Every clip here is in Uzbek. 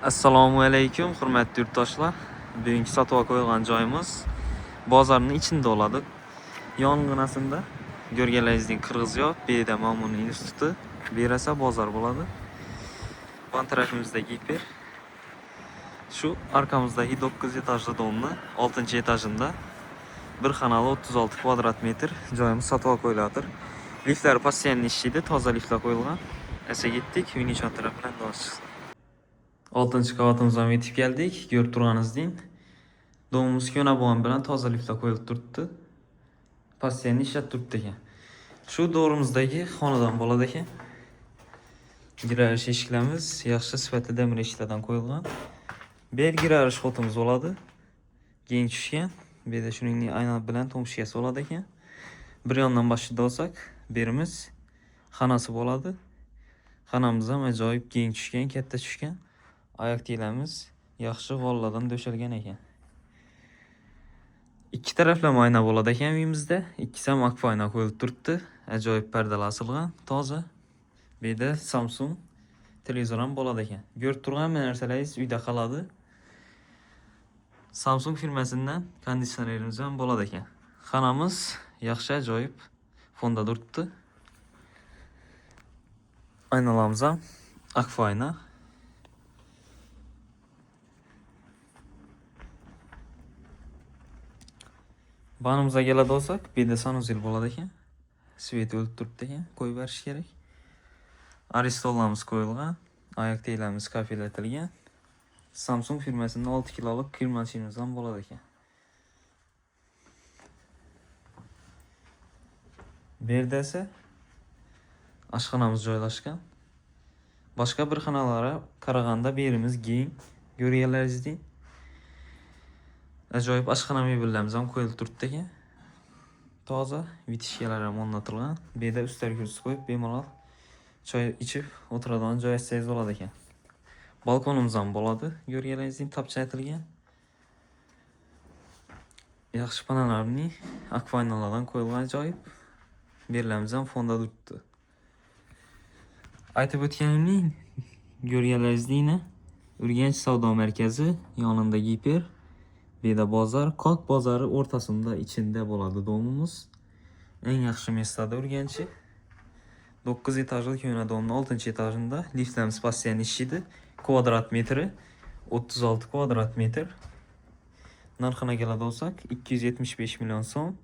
Assalomu alaykum, hurmatli yurtdoshlar. Bugungi sotuvga qo'yilgan joyimiz bozorning ichida bo'ladi. Yong'inasida ko'rganlaringizdek qirg'iz yo'q, bu yerda Ma'mun instituti, bu yer esa bozor bo'ladi. Bu tarafimizda giper. Shu arkamızdagi 9 etajli domni 6-etajında bir xonali 36 kvadrat metr joyimiz sotuvga qo'yiladir. Liftlar postoyanno ishlaydi, toza liftlar qo'yilgan. Esa ketdik, uyning chap tarafidan do'st. 6-qavatimizdan yetib keldik. Ko'rib turganingizdek, domimiz ko'na bilan toza liftlar qo'yilib turibdi. Postoyanno ishlab turibdi ekan. Shu do'rimizdagi xonadon bo'ladi ekan. Girish eshiklarimiz yaxshi sifatli demir eshiklardan qo'yilgan. Bir girish xotimiz bo'ladi. Keng tushgan. Bu yerda shuningdek ayna bilan tomshiyasi bo'ladi ekan. Bir yondan boshlaydi olsak, berimiz xonasi bo'ladi. Xonamiz ham ajoyib keng tushgan, katta tushgan. Oyoq tiyilamiz yaxshi g'olladan döşelgan ekan. Ikki taraflama oyna bo'ladi ekan uyimizda. Ikkisi ham akfa oyna qo'yilib turibdi. Ajoyib pardalar asilgan, toza. Bu yerda Samsung televizor ham bo'ladi ekan. Ko'rib turgan narsalaringiz uyda qoladi. Samsung firmasidan konditsionerimiz ham bo'ladi ekan. Xonamiz yaxshi ajoyib fonda turibdi. Aynalarimiz ham akfa oyna. Banımıza keladi olsak, bu yerda sanuzel bo'ladi ekan. Svet o'lib turibdi ekan, qo'yib berish kerak. Aristollarimiz qo'yilgan, oyoq tiyilamiz kafelatilgan. Samsung firmasining 6 kiloluk kir mashinamiz ham bo'ladi ekan. Bu yerda esa oshxonamiz joylashgan. Boshqa bir xonalarga qaraganda bu yerimiz keng, ko'rganlaringizdek. Ajoyib oshxona mebellarimiz ham qo'yilib turibdi ekan. Toza vitishkalar ham o'rnatilgan. Bu yerda ustal kursi qo'yib bemalol choy ichib o'tiradigan joy açsangiz bo'ladi ekan. Balkonimiz ham bo'ladi, ko'rganlaringizdek tapcha aytilgan. Yaxshi panalarning akvaynalardan qo'yilgan ajoyib. Berlarimiz ham fonda turibdi. Aytib o'tganimning ko'rganlaringizdek, Urganch savdo markazi yonida giper. Bu yerda bozor, Qoq bozori o'rtasida ichida bo'ladi domimiz. Eng yaxshi mestada Urganchi. 9 etajli ko'na domning 6-etajida liftlarimiz postoyanno ishlaydi. Kvadrat metri 36 kvadrat metr. Narxına keladi olsak 275 milyon so'm.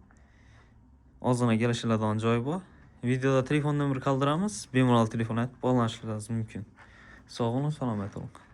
Ozgina kelishiladigan joy bu. Videoda telefon nomeri qoldiramiz. Bemalol telefon aytib bog'lanishingiz mumkin. Sog' bo'lin, salomat bo'ling.